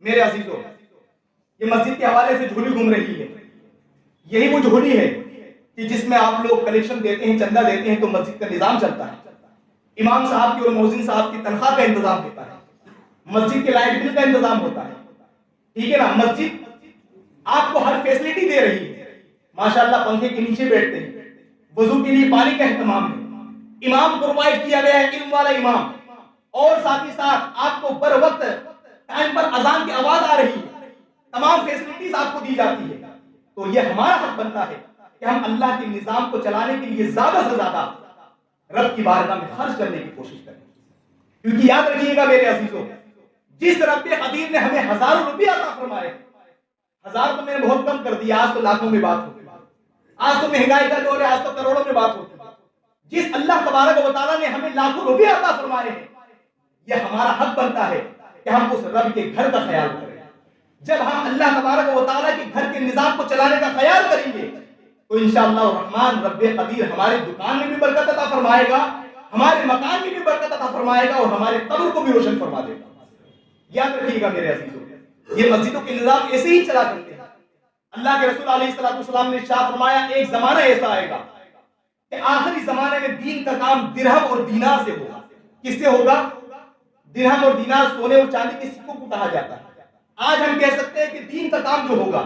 میرے عزیزوں، یہ مسجد کے حوالے سے جھولی گھوم رہی ہے، یہی وہ جھولی ہے کہ جس میں آپ لوگ کلیکشن دیتے ہیں، چندہ دیتے ہیں تو مسجد کا نظام چلتا ہے، امام صاحب کی اور مؤذن صاحب کی تنخواہ کا انتظام ہوتا ہے، مسجد کے لائٹ بل کا انتظام ہوتا ہے، ٹھیک ہے نا؟ مسجد آپ کو ہر فیسلٹی دے رہی ہے، ماشاءاللہ پنکھے کے نیچے بیٹھتے ہیں، وضو کے لیے پانی کا اہتمام ہے، امام پرووائڈ کیا گیا ہے، علم والا امام، اور ساتھ ہی ساتھ آپ کو بر وقت ٹائم پر اذان کی آواز آ رہی ہے، تمام فیسلٹیز آپ کو دی جاتی ہے۔ تو یہ ہمارا حق بنتا ہے کہ ہم اللہ کے نظام کو چلانے کے لیے زیادہ سے زیادہ رب کی بارگاہ میں خرچ کرنے کی کوشش کریں، کیونکہ یاد رکھیے گا میرے عزیزوں، جس رب قدیر نے ہمیں ہزاروں روپیہ عطا فرمائے، ہزار تو میں نے بہت کم کر دیا، آج تو لاکھوں میں بات ہوتی ہے، آج تو مہنگائی کا دور ہے، آج تو کروڑوں میں بات ہوتی ہے۔ جس اللہ تبارک و تعالیٰ نے ہمیں لاکھوں روپیہ عطا فرمائے ہیں، یہ ہمارا حق بنتا ہے کہ ہم اس رب کے گھر کا خیال کریں۔ جب ہم اللہ تبارک و تعالیٰ کے گھر کے نظام کو چلانے کا خیال کریں گے تو انشاءاللہ الرحمن رب قدیر ہمارے دکان میں بھی برکت عطا فرمائے گا، ہمارے مکان میں بھی برکت عطا فرمائے گا، اور ہمارے قبر کو بھی روشن فرما دے گا۔ یاد رکھیے گا میرے عزیزوں، یہ مسجدوں کے نظام ایسے ہی چلا کرتے ہیں۔ اللہ کے رسول علیہ الصلوۃ والسلام نے ارشاد فرمایا، ایک زمانہ ایسا آئے گا کہ آخری زمانے میں دین کا کام درہم اور دینار سے ہوگا۔ کس سے ہوگا؟ درہم اور دینار سونے اور چاندی کے سکوں کو کہا جاتا ہے۔ آج ہم کہہ سکتے ہیں کہ دین کا کام جو ہوگا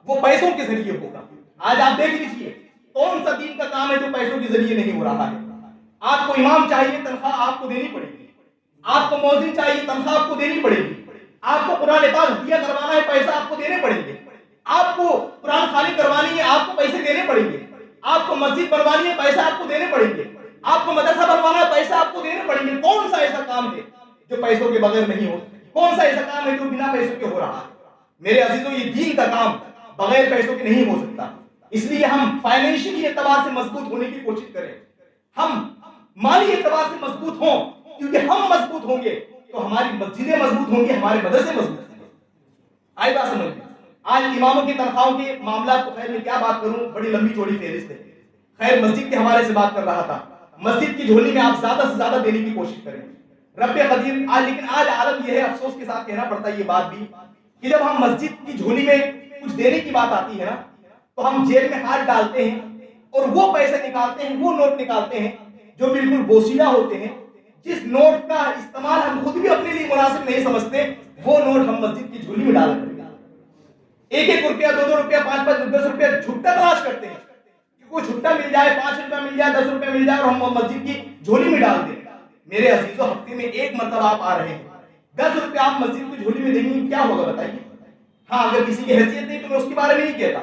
وہ پیسوں کے ذریعے ہوگا۔ آج آپ دیکھ لیجئے کون سا دین کا کام ہے جو پیسوں کے ذریعے نہیں ہو رہا ہے۔ آپ کو امام چاہیے، تنخواہ آپ کو دینی پڑے گی، آپ کو مؤذن چاہیے، تنخواہ آپ کو دینی پڑے گی، آپ کو قرآن پاک ہدیہ کروانا ہے، پیسہ آپ کو دینے پڑیں گے، آپ کو قرآن خوانی کروانی ہے، آپ کو پیسے دینے پڑیں گے، آپ کو مسجد بنوانی ہے، پیسہ آپ کو دینے پڑیں گے، آپ کو مدرسہ بنوانا ہے، پیسہ آپ کو دینے پڑیں گے۔ کون سا ایسا کام ہے جو پیسوں کے بغیر نہیں ہو؟ کون سا ایسا کام ہے جو بنا پیسوں کے ہو رہا ہے؟ میرے عزیزوں، یہ دین کا کام بغیر پیسوں کے نہیں ہو سکتا، اس لیے ہم فائنینشلی اعتبار سے مضبوط ہونے کی کوشش کریں، ہم مالی اعتبار سے مضبوط ہوں، کیونکہ ہم مضبوط ہوں گے تو ہماری مسجدیں مضبوط ہوں گی، ہمارے مدرسے مضبوط ہوں گے۔ آئی بات سمجھ میں؟ آج اماموں کی تنخواہوں کے معاملات کو خیر میں کیا بات کروں، بڑی لمبی چوڑی فہرست ہے۔ خیر مسجد کے حوالے سے بات کر رہا تھا، مسجد کی جھولی میں آپ زیادہ سے زیادہ دینے کی کوشش کریں رب قدیر۔ لیکن آج عالم یہ ہے، افسوس کے ساتھ کہنا پڑتا ہے یہ بات بھی، کہ جب ہم مسجد کی جھولی میں کچھ دینے کی بات آتی ہے نا تو ہم جیب میں ہاتھ ڈالتے ہیں اور وہ پیسے نکالتے ہیں، وہ نوٹ نکالتے ہیں جو بالکل بوسیدہ ہوتے ہیں، جس نوٹ کا استعمال ہم خود بھی اپنے لیے مناسب نہیں سمجھتے، وہ نوٹ ہم مسجد کی جھولی میں ڈال کرتے ہیں۔ ایک ایک روپیہ، دو دو روپیہ، پانچ پانچ، 10 روپیہ چھٹا تلاش کرتے ہیں کہ کوئی چھٹا مل جائے، 5 روپیہ مل جائے، 10 روپیہ مل جائے اور ہم مسجد کی جھولی میں ڈال دیں۔ میرے عزیزوں، ہفتے میں ایک مرتبہ آپ آ رہے ہیں، 10 روپیہ آپ مسجد کی جھولی میں دیں گے، کیا ہوگا بتائیے؟ ہاں اگر کسی کی حیثیت نہیں تو میں اس کے بارے میں نہیں کہتا،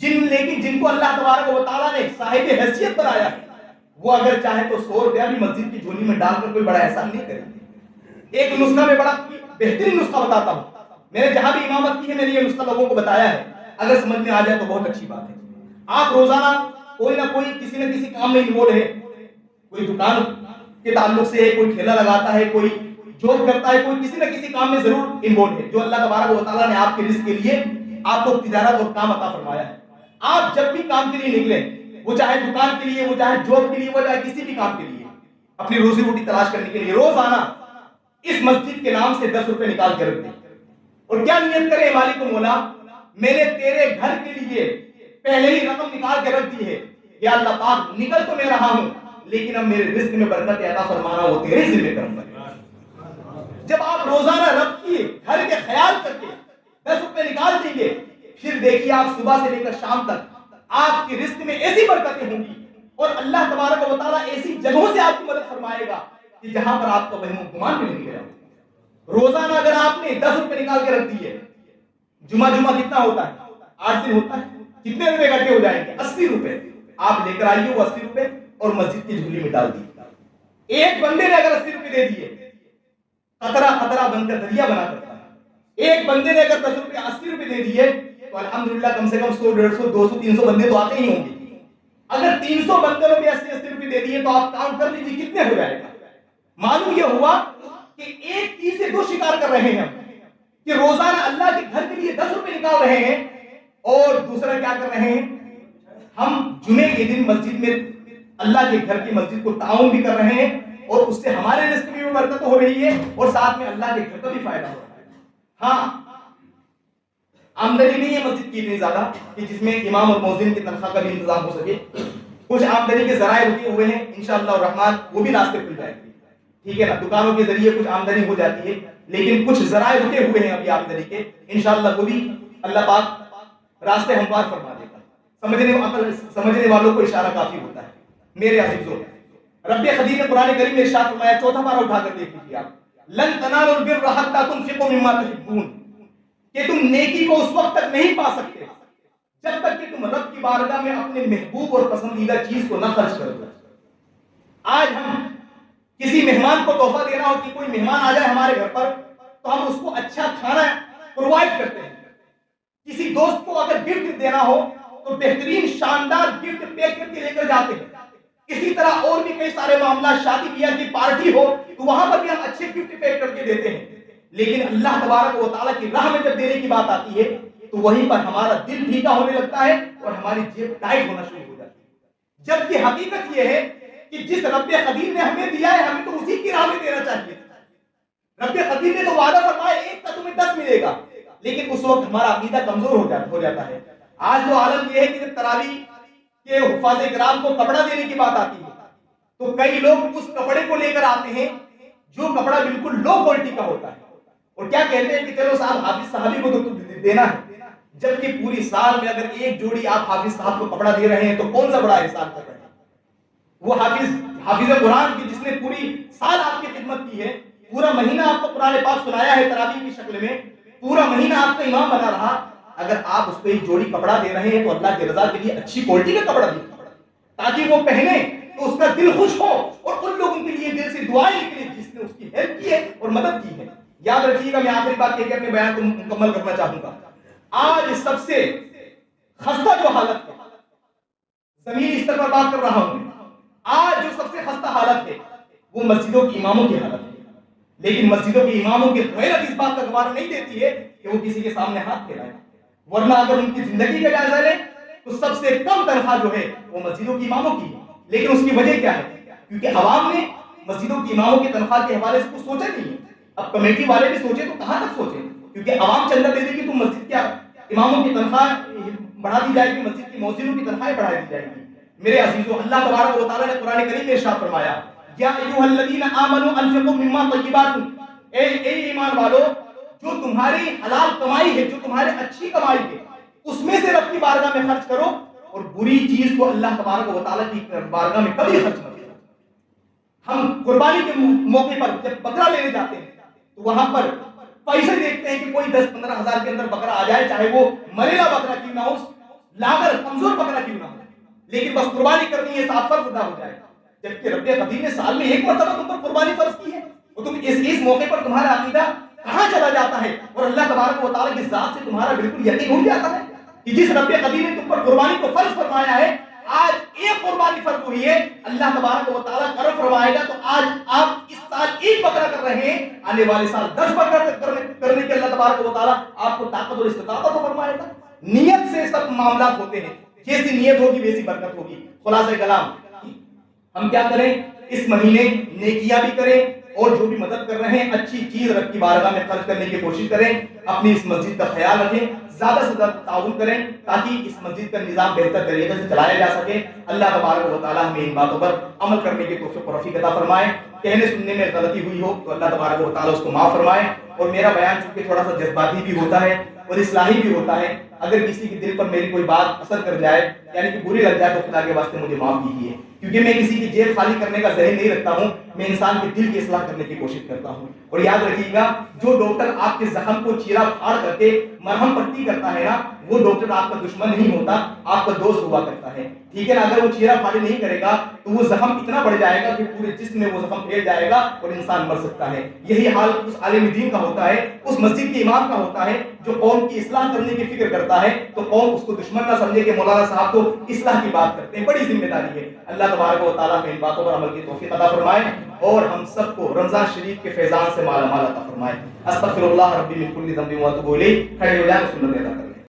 لیکن جن کو اللہ تبارک و تعالیٰ نے صاحب حیثیت بنایا ہے، وہ اگر چاہے تو 100 روپیہ بھی مسجد کی جھولی میں ڈال کر کوئی بڑا احسان نہیں کرے۔ ایک نسخہ میں بڑا بہترین نسخہ بتاتا ہوں، میں نے جہاں بھی امامت کی ہے میں نے یہ نسخہ لوگوں کو بتایا ہے، اگر سمجھ میں آ جائے تو بہت اچھی بات ہے۔ آپ روزانہ کوئی نہ کوئی کسی نہ کسی کام میں انوالو ہے، کوئی دکان کے تعلق سے ہے، کوئی ٹھیلا لگاتا ہے، کوئی جاب کرتا ہے، کوئی کسی نہ کسی کام میں ضرور انوالو ہے، جو اللہ تبارک و تعالیٰ نے آپ کے رزق کے لیے آپ کو تجارت اور کام عطا فرمایا ہے۔ آپ جب بھی کام کے لیے نکلیں، وہ چاہے دکان کے لیے، وہ چاہے جاب کے لیے، وہ چاہے کسی بھی کام کے لیے، اپنی روزی روٹی تلاش کرنے کے لیے روزانہ اس مسجد کے نام سے 10 روپے نکال کے رکھ دیں، اور کیا نیت کرے، مالک و مولا میں نے تیرے گھر کے لیے پہلے ہی رقم نکال کے رکھ دی ہے، یا اللہ پاک نکل تو میں رہا ہوں لیکن اب میرے رزق میں برکت عطا فرمانا وہ تیرے ذمہ کروں گا۔ جب آپ روزانہ رب کی گھر کے خیال کر کے 10 روپے نکال دیں گے، پھر دیکھیے آپ صبح سے لے کر شام تک آپ کے رزق میں ایسی برکتیں ہوں گی، اور اللہ تبارک و تعالیٰ ایسی جگہوں سے آپ کی مدد فرمائے گا کہ جہاں پر آپ کا وہم و گمان بھی نہیں گیا۔ روزانہ اگر آپ نے 10 روپے نکال کے رکھ دیے، جمعہ کتنا ہوتا ہے؟ 8 دن ہوتا ہے، کتنے روپے اکٹھے ہو جائیں گے؟ 80 روپے آپ لے کر آئیے، وہ 80 روپے اور مسجد کی جھولی میں ڈال دیے۔ ایک بندے نے اگر 80 روپے دے دیے، قطرہ قطرہ بن کر دریا بنا کرتا ہے۔ ایک بندے نے اگر 10 روپے 80 روپے دے دیے تو الحمدللہ کم سے کم 100 150 200 300 بندے تو آتے ہی ہوں گے۔ اگر 300 بندوں نے بھی 80 روپے دے دیے تو آپ کاؤنٹ کر لیجیے کتنے ہو جائے گا۔ معلوم یہ ہوا کہ ایک چیز سے دو شکار کر رہے ہیں کہ روزانہ اللہ کے گھر کے لیے 10 روپے نکال رہے ہیں، اور دوسرا کیا کر رہے ہیں، ہم جمعے کے دن مسجد میں اللہ کے گھر کی مسجد کو تعاون بھی کر رہے ہیں، اور اس سے ہمارے رزق میں بھی برکت ہو رہی ہے اور ساتھ میں اللہ کے گھر کا بھی فائدہ ہو رہا ہے۔ ہاں आमदनी नहीं है मस्जिद की इतनी ज्यादा कि जिसमें इमाम और मौजिन की तनख्वाह का भी इंतजाम हो सके। कुछ आमदनी के जराए रुके हुए हैं, इंशाअल्लाह रहमान वो भी रास्ते खुल जाएंगे, ठीक है ना। दुकानों के जरिए कुछ आमदनी हो जाती है, लेकिन कुछ जराए रुके हुए हैं अभी आमदनी के, इंशाअल्लाह वो भी अल्लाह पाक रास्ते हमवार फरमा देगा। समझने वालों को इशारा काफी होता है। मेरे अजीजों, रब्बे खदीम ने कुरान करीम में इरशाद फरमाया, चौथा पारा उठाकर देख लीजिए आप, लन तनालुल बिर्रा हत्ता तुनफिकू मिम्मा तुहिब्बून, कि तुम नेकी को उस वक्त तक नहीं पा सकते जब तक कि तुम रब की बारगाह में अपने महबूब और पसंदीदा चीज को न खर्च करो। आज हम किसी मेहमान को तोहफा देना हो कि कोई मेहमान आ जाए हमारे घर पर, तो हम उसको अच्छा खाना प्रोवाइड करते हैं। किसी दोस्त को अगर गिफ्ट देना हो तो बेहतरीन शानदार गिफ्ट पैक करके लेकर जाते हैं। इसी तरह और भी कई सारे मामला, शादी ब्याह की पार्टी हो तो वहां पर भी हम अच्छे गिफ्ट पैक करके देते हैं। लेकिन अल्लाह तबारक व तआला की राह में जब देने की बात आती है तो वहीं पर हमारा दिल फीका होने लगता है और हमारी जेब टाइट होना शुरू हो जाती है। जबकि हकीकत यह है कि जिस रब्बे कदीर ने हमें दिया है, हमें तो उसी की राह में देना चाहिए। रब्बे कदीर ने तो वादा फरमाया एक का तुम्हें 10 मिलेगा, लेकिन उस वक्त हमारा अकीदा कमजोर हो जाता है। आज तो आलम यह है कि जब तरावी के हुफ्फाज़ इकराम को कपड़ा देने की बात आती है तो कई लोग उस कपड़े को लेकर आते हैं जो कपड़ा बिल्कुल लो क्वालिटी का होता है, और क्या कहते हैं कि चलो साहब हाफिज साहबी को तो देना है। जबकि पूरी साल में अगर एक जोड़ी आप हाफिज साहब को कपड़ा दे रहे हैं तो कौन सा बड़ा एहसान कर रहे हैं। वो हाफिज कुरान की जिसने पूरी साल आपकी खिदमत की है, पूरा महीना आपको कुरान पाक सुनाया है तरावी की शक्ल में, पूरा महीना आपका इमाम बना रहा, अगर आप उसको एक जोड़ी कपड़ा दे रहे हैं तो अल्लाह की रजा के लिए अच्छी क्वालिटी का कपड़ा दीजिए ताकि वो पहने तो उसका दिल खुश हो और उन लोगों के लिए दिल से दुआएं निकले जिसने उसकी हेल्प की है और मदद की है। याद रखिएगा, मैं आखिरी बात कहकर अपने बयान को मुकम्मल करना चाहूंगा। आज सबसे खस्ता जो हालत है, जमीनी स्तर पर बात कर रहा हूं, आज जो सबसे खस्ता हालत है वो मस्जिदों के इमामों की हालत है। लेकिन मस्जिदों के इमामों की गैरत इस बात का गवारा नहीं देती है कि वो किसी के सामने हाथ फैलाए, वरना अगर उनकी जिंदगी का जायजा ले तो सबसे कम तनख्वाह जो है वो मस्जिदों के इमामों की है। लेकिन उसकी वजह क्या है? क्योंकि अवाम ने मस्जिदों के इमामों की तनख्वाह के हवाले से कुछ सोचा नहीं है। अब कमेटी वाले भी सोचे तो कहां तक सोचे, क्योंकि अवाम चंदा दे देगी तो मस्जिद के इमामों की तनख्वाह बढ़ा दी जाएगी, मस्जिद की मौजिनों की तनख्वाहें बढ़ा दी जाएगी। मेरे अजीजों, अल्लाह तबारक व तआला ने कुरान करीम में इरशाद फरमाया, या अय्युहल्लज़ीना आमनू अनफिकू मिम्मा तय्यिबात, ए ईमान वालो, जो तुम्हारी हलाल कमाई है, जो तुम्हारे अच्छी कमाई है, उसमें से रब की बारगाह में खर्च करो और बुरी चीज को अल्लाह तबारक व तआला की बारगाह में कभी खर्च मत करो। हम कुर्बानी के मौके पर जब बकरा लेने जाते हैं तो वहां पर पैसे देखते हैं कि कोई 10-15 हजार के अंदर बकरा आ जाए, चाहे वो मरेला बकरा क्यों ना हो, लागर कमजोर बकरा क्यों ना हो, लेकिन बस कुर्बानी करनी है, साफ फर्ज अदा हो जाए। जबकि रब्बे कदीर ने साल में एक मरतबा तुम पर कुर्बानी फर्ज की है, और तुम इस मौके पर तुम्हारा अकीदा कहां चला जाता है और अल्लाह तबारक व तआला की जात से तुम्हारा बिल्कुल यकीन उठ जाता है कि जिस रब्बे कदीर ने तुम पर कुर्बानी को फर्ज फरमाया है, आज एक कुर्बानी फर्ज हुई है, अल्लाह तबारक व तआला करम फरमाएगा तो आज आप इस साल एक बकरा कर रहे हैं, आने वाले साल 10 बकरा करने के अल्लाह तबारक व तआला आपको ताकत और इस्तिताअत तो फरमाएगा। नियत से सब मामला होते हैं, जैसी नियत होगी वैसी बरकत होगी। खुलासा कलाम, हम क्या करें, इस महीने नेकियां भी करें और जो भी मदद कर रहे हैं अच्छी चीज रब की बारगाह में खर्च करने की कोशिश करें, अपनी इस मस्जिद का ख्याल रखें, ज्यादा से ज्यादा ताउन करें ताकि इस मस्जिद का निजाम बेहतर तरीके से चलाया जा सके। अल्लाह तबारक व तआला हमें इन बातों पर अमल करने की तौफीक और रफ़ीक अता फरमाए। कहने सुनने में गलती हुई हो तो अल्लाह तबारक व तआला उसको माफ फरमाए। और मेरा बयान चूंकि थोड़ा सा जज्बाती भी होता है और इस्लाही भी होता है, अगर किसी के दिल पर मेरी कोई बात असर कर जाए यानी कि बुरी लग जाए तो खुदा के वास्ते मुझे माफ कीजिए, क्योंकि मैं किसी की जेब खाली करने का ज़हन नहीं रखता हूँ, मैं इंसान के दिल की इस्लाह करने की कोशिश करता हूँ। और याद रखिएगा, जो डॉक्टर आपके जख्म को चीरा फाड़ करके मरहम पट्टी करता है ना, वो डॉक्टर आपका दुश्मन नहीं होता, आपका दोस्त हुआ करता है, ठीक है ना। अगर वो चीरा फाड़ी नहीं करेगा तो वो जख्म इतना बढ़ जाएगा कि पूरे जिस्म में वो जख्म फैल जाएगा और इंसान मर सकता है। यही हाल उस आलिम दीन का होता है, उस मस्जिद के इमाम का होता है जो कौम की इस्लाह करने की फिक्र करता है, तो कौम उसको दुश्मन ना समझे कि मौलाना साहब तो इस्लाह की बात करते हैं, बड़ी जिम्मेदारी है। अल्लाह तबारक व तआला हमें इन बातों पर अमल की तौफीक अता फरमाए और हम सबको रमजान शरीफ के फैजान से माला माल अता फरमाए। अस्तगफिरुल्लाह रब्बी मिन कुल्ली ज़ंबिन व अतूबु इलैह। खड़े हो जाएं, सुन्नत अदा करें।